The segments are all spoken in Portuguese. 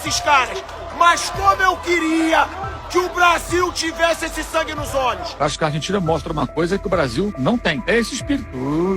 esses caras, mas como eu queria que o Brasil tivesse esse sangue nos olhos. Acho que a Argentina mostra uma coisa que o Brasil não tem. É esse espírito,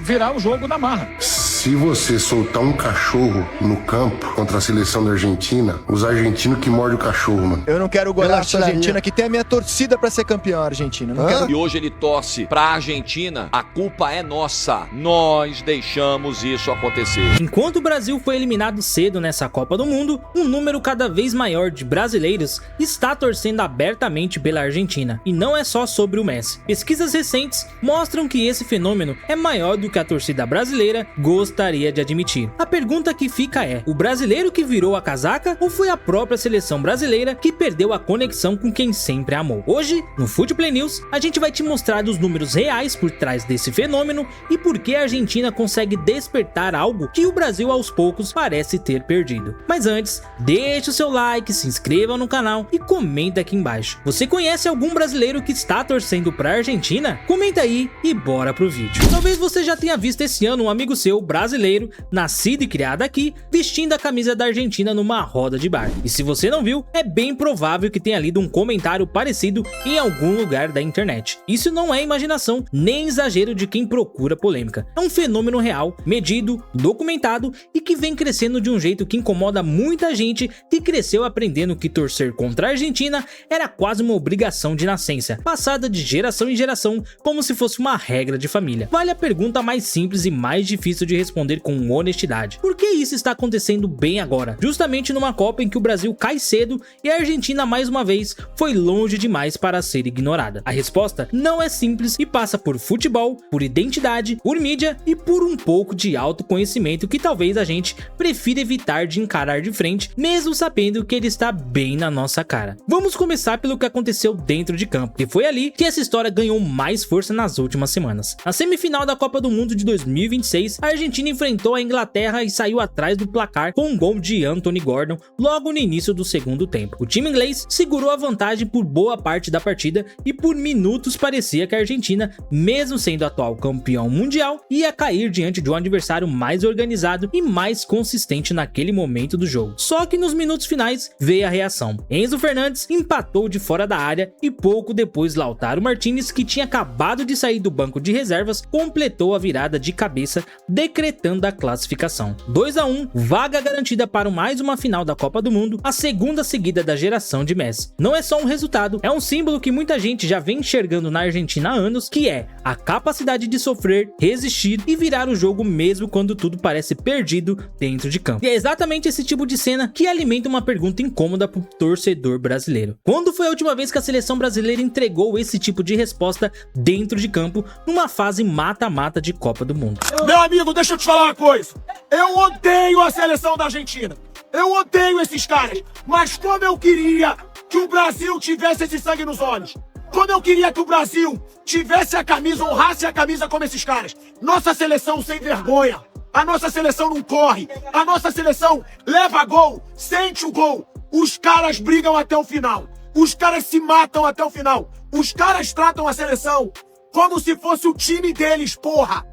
virar o jogo na marra. Se você soltar um cachorro no campo contra a seleção da Argentina, os argentinos que mordem o cachorro, mano. Eu não quero o golaço da Argentina, que tem a minha torcida pra ser campeão argentina. Não quero... E hoje ele torce pra Argentina, a culpa é nossa. Nós deixamos isso acontecer. Enquanto o Brasil foi eliminado cedo nessa Copa do Mundo, um número cada vez maior de brasileiros está torcendo abertamente pela Argentina. E não é só sobre o Messi. Pesquisas recentes mostram que esse fenômeno é maior do que a torcida brasileira gostaria de admitir. A pergunta que fica é: o brasileiro que virou a casaca ou foi a própria seleção brasileira que perdeu a conexão com quem sempre amou? Hoje, no Footplay News, a gente vai te mostrar os números reais por trás desse fenômeno e por que a Argentina consegue despertar algo que o Brasil aos poucos parece ter perdido. Mas antes, deixe o seu like, se inscreva no canal e comenta aqui embaixo. Você conhece algum brasileiro que está torcendo pra Argentina? Comenta aí e bora pro vídeo. Talvez você já tenha visto esse ano um amigo seu brasileiro, nascido e criado aqui, vestindo a camisa da Argentina numa roda de bar. E se você não viu, é bem provável que tenha lido um comentário parecido em algum lugar da internet. Isso não é imaginação nem exagero de quem procura polêmica. É um fenômeno real, medido, documentado e que vem crescendo de um jeito que incomoda muita gente que cresceu aprendendo que torcer contra a Argentina era quase uma obrigação de nascença, passada de geração em geração como se fosse uma regra de família. Vale a pergunta mais simples e mais difícil de responder com honestidade: por que isso está acontecendo bem agora? Justamente numa Copa em que o Brasil cai cedo e a Argentina mais uma vez foi longe demais para ser ignorada. A resposta não é simples e passa por futebol, por identidade, por mídia e por um pouco de autoconhecimento que talvez a gente prefira evitar de encarar de frente, mesmo sabendo que ele está bem na nossa cara. Vamos começar pelo que aconteceu dentro de campo, e foi ali que essa história ganhou mais força nas últimas semanas. Na semifinal da Copa do Mundo de 2026, a Argentina enfrentou a Inglaterra e saiu atrás do placar com um gol de Anthony Gordon logo no início do segundo tempo. O time inglês segurou a vantagem por boa parte da partida e por minutos parecia que a Argentina, mesmo sendo atual campeão mundial, ia cair diante de um adversário mais organizado e mais consistente naquele momento do jogo. Só que nos minutos finais veio a reação. Enzo Fernandes empatou de fora da área e pouco depois Lautaro Martinez, que tinha acabado de sair do banco de reservas, completou a virada de cabeça, decretando a classificação. 2-1, vaga garantida para mais uma final da Copa do Mundo, a segunda seguida da geração de Messi. Não é só um resultado, é um símbolo que muita gente já vem enxergando na Argentina há anos, que é a capacidade de sofrer, resistir e virar o jogo mesmo quando tudo parece perdido dentro de campo. E é exatamente esse tipo de cena que alimenta uma pergunta incômoda pro torcedor brasileiro: quando foi a última vez que a seleção brasileira entregou esse tipo de resposta dentro de campo numa fase mata-mata de Copa do Mundo? Meu amigo, deixa eu te falar uma coisa. Eu odeio a seleção da Argentina. Eu odeio esses caras. Mas como eu queria que o Brasil tivesse esse sangue nos olhos. Como eu queria que o Brasil tivesse a camisa, honrasse a camisa como esses caras. Nossa seleção sem vergonha. A nossa seleção não corre. A nossa seleção leva gol, sente o gol. Os caras brigam até o final. Os caras se matam até o final. Os caras tratam a seleção como se fosse o time deles, porra.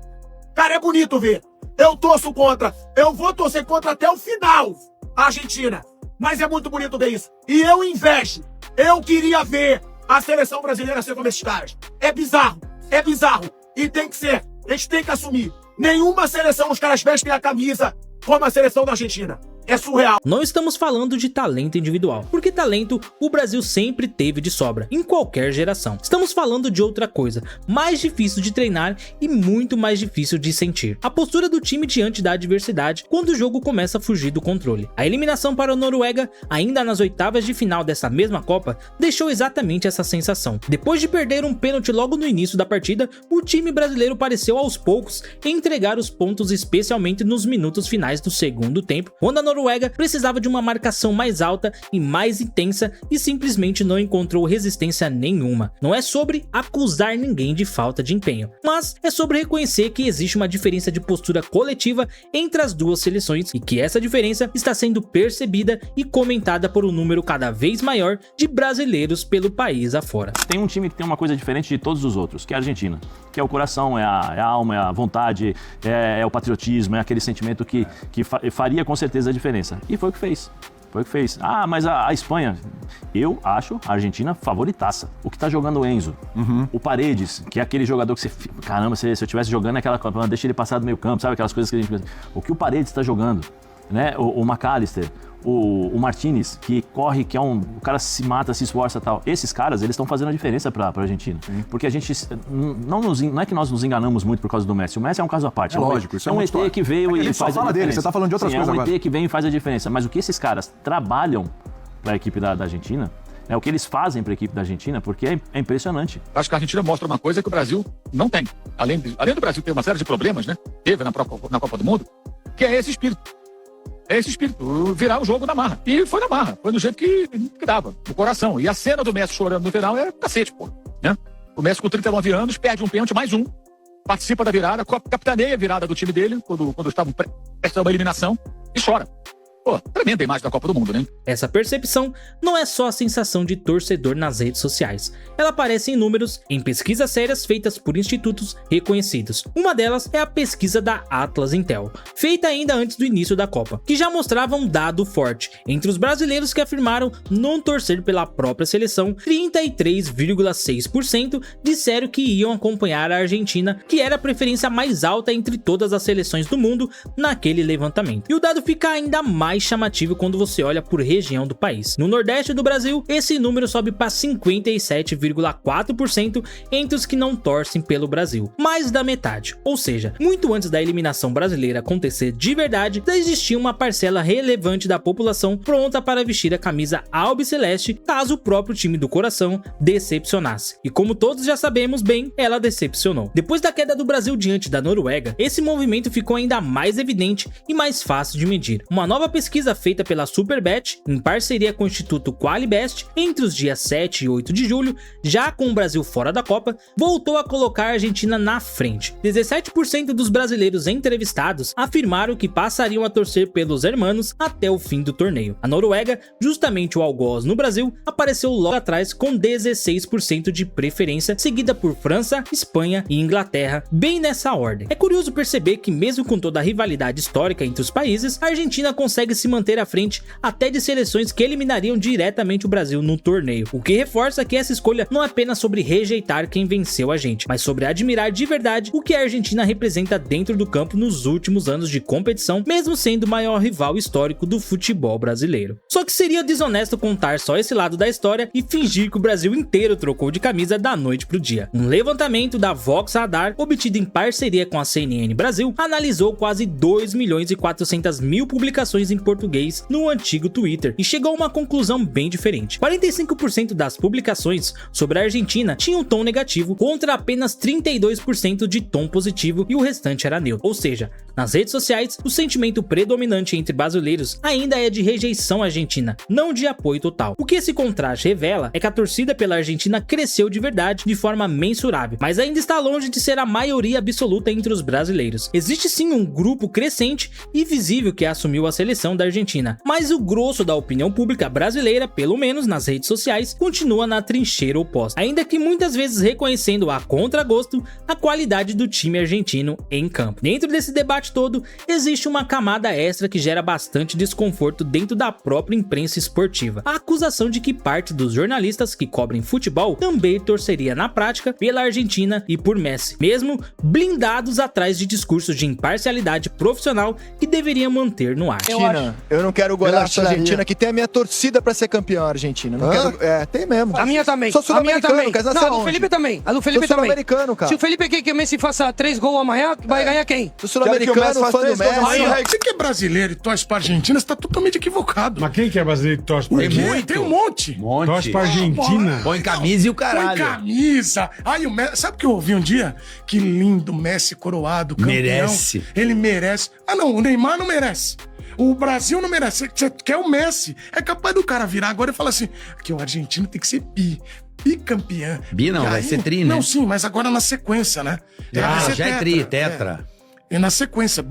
Cara, é bonito ver. Eu torço contra. Eu vou torcer contra até o final a Argentina. Mas é muito bonito ver isso. E eu invejo. Eu queria ver a seleção brasileira ser como esses caras. É bizarro. É bizarro. E tem que ser. A gente tem que assumir. Nenhuma seleção os caras vestem a camisa como a seleção da Argentina. É surreal. Não estamos falando de talento individual, porque talento o Brasil sempre teve de sobra, em qualquer geração. Estamos falando de outra coisa, mais difícil de treinar e muito mais difícil de sentir: a postura do time diante da adversidade quando o jogo começa a fugir do controle. A eliminação para a Noruega, ainda nas oitavas de final dessa mesma Copa, deixou exatamente essa sensação. Depois de perder um pênalti logo no início da partida, o time brasileiro pareceu aos poucos entregar os pontos, especialmente nos minutos finais do segundo tempo, quando a Noruega precisava de uma marcação mais alta e mais intensa e simplesmente não encontrou resistência nenhuma. Não é sobre acusar ninguém de falta de empenho, mas é sobre reconhecer que existe uma diferença de postura coletiva entre as duas seleções e que essa diferença está sendo percebida e comentada por um número cada vez maior de brasileiros pelo país afora. Tem um time que tem uma coisa diferente de todos os outros, que é a Argentina, que é o coração, é a alma, é a vontade, é o patriotismo, é aquele sentimento que faria com certeza a diferença. E foi o que fez. Foi o que fez. Ah, mas a Espanha, eu acho a Argentina favoritaça. O que tá jogando o Enzo, o Paredes, que é aquele jogador que você... Caramba, se eu estivesse jogando aquela Copa, deixa ele passar do meio campo, sabe? Aquelas coisas que a gente... O que o Paredes tá jogando, né? O McAllister, o Martinez, que corre, que é o cara se mata, se esforça e tal. Esses caras, eles estão fazendo a diferença pra Argentina. Sim. Porque a gente... Não é que nós nos enganamos muito por causa do Messi. O Messi é um caso à parte. É lógico, isso é um uma ET história. que veio e faz a diferença. Dele, você tá falando de outras coisas agora. É um ET que vem e faz a diferença. Mas o que esses caras trabalham para a equipe da Argentina, o que eles fazem para a equipe da Argentina, porque é impressionante. Acho que a Argentina mostra uma coisa que o Brasil não tem. Além do Brasil ter uma série de problemas, né? Teve na Copa do Mundo, que é esse espírito. É esse espírito, virar o jogo na marra. E foi na marra, foi do jeito que dava, no coração. E a cena do Messi chorando no final é cacete, pô. Né? O Messi com 39 anos, perde um pênalti, mais um. Participa da virada, capitaneia a virada do time dele, quando estavam prestes a uma eliminação, e chora. Pô, tremenda imagem da Copa do Mundo, né? Essa percepção não é só a sensação de torcedor nas redes sociais. Ela aparece em números em pesquisas sérias feitas por institutos reconhecidos. Uma delas é a pesquisa da Atlas Intel, feita ainda antes do início da Copa, que já mostrava um dado forte. Entre os brasileiros que afirmaram não torcer pela própria seleção, 33,6% disseram que iam acompanhar a Argentina, que era a preferência mais alta entre todas as seleções do mundo naquele levantamento. E o dado fica ainda mais chamativo quando você olha por região do país. No Nordeste do Brasil, esse número sobe para 57,4% entre os que não torcem pelo Brasil, mais da metade. Ou seja, muito antes da eliminação brasileira acontecer de verdade, já existia uma parcela relevante da população pronta para vestir a camisa albiceleste caso o próprio time do coração decepcionasse. E como todos já sabemos bem, ela decepcionou. Depois da queda do Brasil diante da Noruega, esse movimento ficou ainda mais evidente e mais fácil de medir. Uma nova pesquisa feita pela Superbet, em parceria com o Instituto Qualibest, entre os dias 7 e 8 de julho, já com o Brasil fora da Copa, voltou a colocar a Argentina na frente. 17% dos brasileiros entrevistados afirmaram que passariam a torcer pelos hermanos até o fim do torneio. A Noruega, justamente o algoz no Brasil, apareceu logo atrás com 16% de preferência, seguida por França, Espanha e Inglaterra, bem nessa ordem. É curioso perceber que mesmo com toda a rivalidade histórica entre os países, a Argentina consegue se manter à frente até de seleções que eliminariam diretamente o Brasil no torneio, o que reforça que essa escolha não é apenas sobre rejeitar quem venceu a gente, mas sobre admirar de verdade o que a Argentina representa dentro do campo nos últimos anos de competição, mesmo sendo o maior rival histórico do futebol brasileiro. Só que seria desonesto contar só esse lado da história e fingir que o Brasil inteiro trocou de camisa da noite pro dia. Um levantamento da Vox Radar, obtido em parceria com a CNN Brasil, analisou quase 2.400.000 publicações em português no antigo Twitter e chegou a uma conclusão bem diferente. 45% das publicações sobre a Argentina tinham tom negativo, contra apenas 32% de tom positivo, e o restante era neutro. Ou seja, nas redes sociais, o sentimento predominante entre brasileiros ainda é de rejeição à Argentina, não de apoio total. O que esse contraste revela é que a torcida pela Argentina cresceu de verdade, de forma mensurável, mas ainda está longe de ser a maioria absoluta entre os brasileiros. Existe sim um grupo crescente e visível que assumiu a seleção da Argentina, mas o grosso da opinião pública brasileira, pelo menos nas redes sociais, continua na trincheira oposta, ainda que muitas vezes reconhecendo a contragosto a qualidade do time argentino em campo. Dentro desse debate todo, existe uma camada extra que gera bastante desconforto dentro da própria imprensa esportiva: a acusação de que parte dos jornalistas que cobrem futebol também torceria na prática pela Argentina e por Messi, mesmo blindados atrás de discursos de imparcialidade profissional que deveriam manter no ar. Eu não quero golear essa Argentina, que tem a minha torcida pra ser campeão argentina. Não quero... tem mesmo. A minha também. Sou sul-americano, quer dizer, não, a do Felipe também. A do Felipe sou também. sul-americano, cara. Se o Felipe quer que o Messi faça 3 gols amanhã, vai ganhar quem? Sou sul-americano, fã do Messi. Você que é brasileiro e torce pra Argentina, você tá totalmente equivocado. Mas quem que é brasileiro e torce pra Argentina? Tem um monte. Torce pra Argentina. Põe camisa e o caralho. Põe camisa. Aí o Messi, sabe o que eu ouvi um dia? Que lindo, Messi coroado, campeão. Merece. Ele merece. Ah não, o Neymar não merece. O Brasil não merece. Você quer o Messi. É capaz do cara virar agora e falar assim, que o argentino tem que ser bicampeão. Bi não, vai ser tri, né? Não, sim, mas agora na sequência, né? Já é tri, tetra. E na sequência,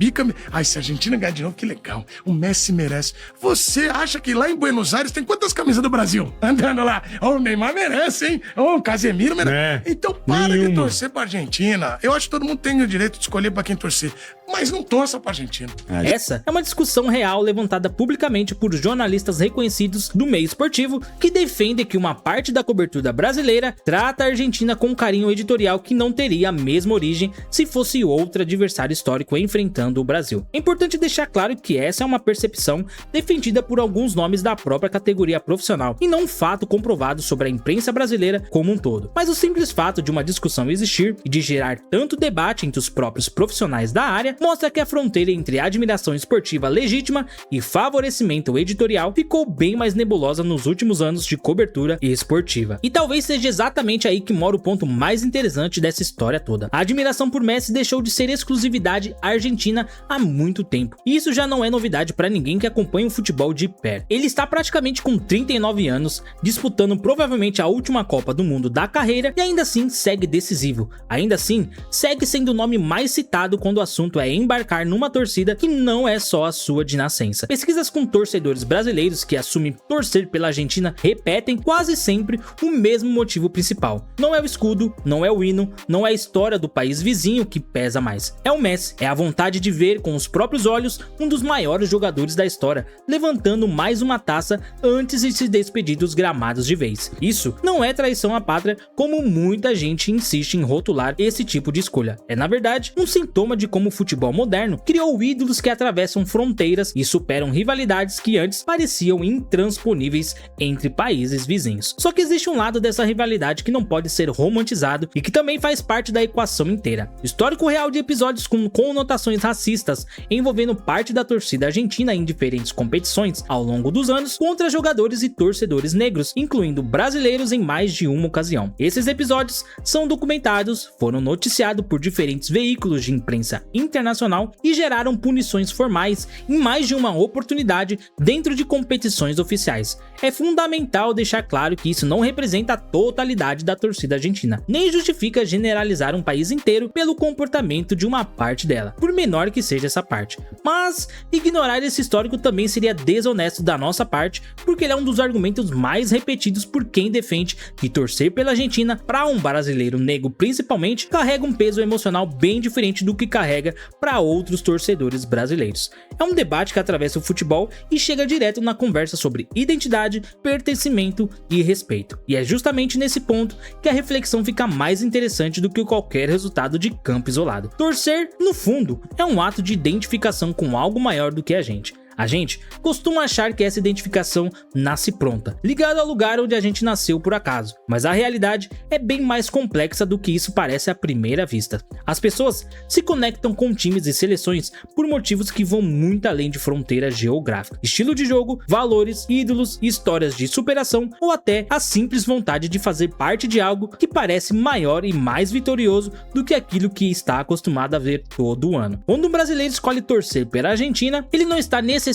Ai, se a Argentina ganhar de novo, que legal. O Messi merece. Você acha que lá em Buenos Aires tem quantas camisas do Brasil? Andando lá. O Neymar merece, hein? O Casemiro merece. Então para de torcer pra Argentina. Eu acho que todo mundo tem o direito de escolher pra quem torcer. Mas não torça pra Argentina. Essa é uma discussão real levantada publicamente por jornalistas reconhecidos do meio esportivo que defendem que uma parte da cobertura brasileira trata a Argentina com um carinho editorial que não teria a mesma origem se fosse outro adversário histórico enfrentando o Brasil. É importante deixar claro que essa é uma percepção defendida por alguns nomes da própria categoria profissional e não um fato comprovado sobre a imprensa brasileira como um todo. Mas o simples fato de uma discussão existir e de gerar tanto debate entre os próprios profissionais da área mostra que a fronteira entre admiração esportiva legítima e favorecimento editorial ficou bem mais nebulosa nos últimos anos de cobertura esportiva. E talvez seja exatamente aí que mora o ponto mais interessante dessa história toda. A admiração por Messi deixou de ser exclusividade argentina há muito tempo. E isso já não é novidade para ninguém que acompanha o futebol de perto. Ele está praticamente com 39 anos, disputando provavelmente a última Copa do Mundo da carreira e ainda assim segue decisivo. Ainda assim, segue sendo o nome mais citado quando o assunto é embarcar numa torcida que não é só a sua de nascença. Pesquisas com torcedores brasileiros que assumem torcer pela Argentina repetem quase sempre o mesmo motivo principal. Não é o escudo, não é o hino, não é a história do país vizinho que pesa mais. É o Messi, é a vontade de ver com os próprios olhos um dos maiores jogadores da história, levantando mais uma taça antes de se despedir dos gramados de vez. Isso não é traição à pátria, como muita gente insiste em rotular esse tipo de escolha. É, na verdade, um sintoma de como o futebol moderno criou ídolos que atravessam fronteiras e superam rivalidades que antes pareciam intransponíveis entre países vizinhos. Só que existe um lado dessa rivalidade que não pode ser romantizado e que também faz parte da equação inteira. Histórico real de episódios com conotações racistas envolvendo parte da torcida argentina em diferentes competições ao longo dos anos contra jogadores e torcedores negros, incluindo brasileiros em mais de uma ocasião. Esses episódios são documentados, foram noticiados por diferentes veículos de imprensa internacional e geraram punições formais em mais de uma oportunidade dentro de competições oficiais. É fundamental deixar claro que isso não representa a totalidade da torcida argentina, nem justifica generalizar um país inteiro pelo comportamento de uma parte dela, por menor que seja essa parte. Mas ignorar esse histórico também seria desonesto da nossa parte, porque ele é um dos argumentos mais repetidos por quem defende que torcer pela Argentina, para um brasileiro negro principalmente, carrega um peso emocional bem diferente do que carrega para outros torcedores brasileiros. É um debate que atravessa o futebol e chega direto na conversa sobre identidade, pertencimento e respeito. E é justamente nesse ponto que a reflexão fica mais interessante do que qualquer resultado de campo isolado. Torcer, no fundo, é um ato de identificação com algo maior do que a gente. A gente costuma achar que essa identificação nasce pronta, ligada ao lugar onde a gente nasceu por acaso, mas a realidade é bem mais complexa do que isso parece à primeira vista. As pessoas se conectam com times e seleções por motivos que vão muito além de fronteiras geográficas, estilo de jogo, valores, ídolos, histórias de superação ou até a simples vontade de fazer parte de algo que parece maior e mais vitorioso do que aquilo que está acostumado a ver todo ano. Quando um brasileiro escolhe torcer pela Argentina, ele não está necessariamente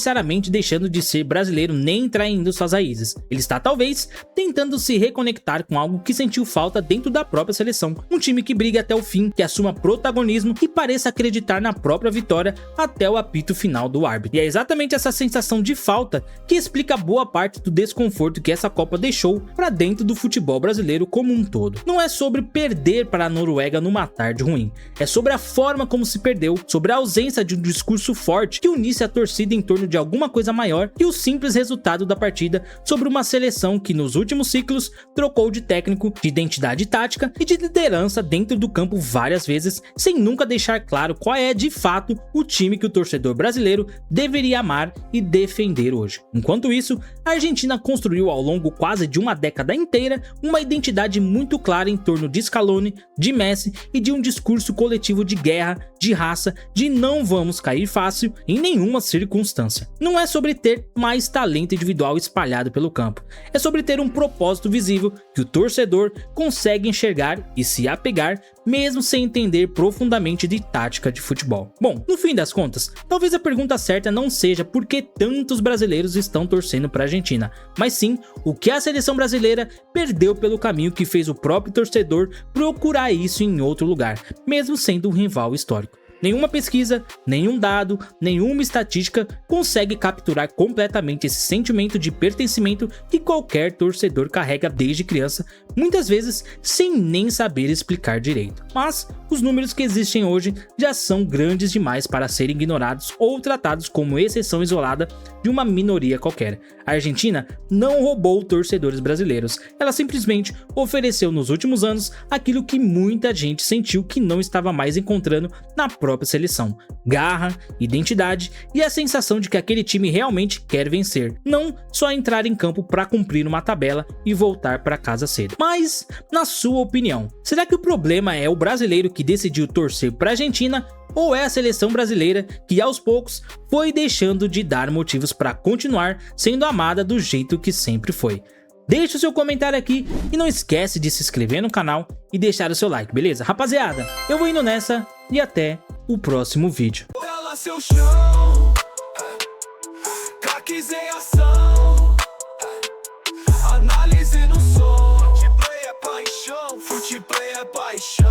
deixando de ser brasileiro nem traindo suas raízes. Ele está talvez tentando se reconectar com algo que sentiu falta dentro da própria seleção, um time que briga até o fim, que assuma protagonismo e pareça acreditar na própria vitória até o apito final do árbitro. E é exatamente essa sensação de falta que explica boa parte do desconforto que essa Copa deixou para dentro do futebol brasileiro como um todo. Não é sobre perder para a Noruega numa tarde ruim, é sobre a forma como se perdeu, sobre a ausência de um discurso forte que unisse a torcida em torno de alguma coisa maior e o simples resultado da partida, sobre uma seleção que nos últimos ciclos trocou de técnico, de identidade tática e de liderança dentro do campo várias vezes, sem nunca deixar claro qual é de fato o time que o torcedor brasileiro deveria amar e defender hoje. Enquanto isso, a Argentina construiu ao longo quase de uma década inteira uma identidade muito clara em torno de Scaloni, de Messi e de um discurso coletivo de guerra, de raça, de não vamos cair fácil em nenhuma circunstância. Não é sobre ter mais talento individual espalhado pelo campo, é sobre ter um propósito visível que o torcedor consegue enxergar e se apegar, mesmo sem entender profundamente de tática de futebol. Bom, no fim das contas, talvez a pergunta certa não seja por que tantos brasileiros estão torcendo para a Argentina, mas sim o que a seleção brasileira perdeu pelo caminho que fez o próprio torcedor procurar isso em outro lugar, mesmo sendo um rival histórico. Nenhuma pesquisa, nenhum dado, nenhuma estatística consegue capturar completamente esse sentimento de pertencimento que qualquer torcedor carrega desde criança, muitas vezes sem nem saber explicar direito. Mas os números que existem hoje já são grandes demais para serem ignorados ou tratados como exceção isolada de uma minoria qualquer. A Argentina não roubou torcedores brasileiros, ela simplesmente ofereceu nos últimos anos aquilo que muita gente sentiu que não estava mais encontrando na própria seleção: garra, identidade e a sensação de que aquele time realmente quer vencer, não só entrar em campo para cumprir uma tabela e voltar para casa cedo. Mas, na sua opinião, será que o problema é o brasileiro que decidiu torcer para a Argentina, ou é a seleção brasileira que aos poucos foi deixando de dar motivos para continuar sendo amada do jeito que sempre foi? Deixe o seu comentário aqui e não esquece de se inscrever no canal e deixar o seu like, beleza? Rapaziada, eu vou indo nessa e até o próximo vídeo. Seu chão, craques em ação, análise no som, Footplay é paixão, Footplay é paixão.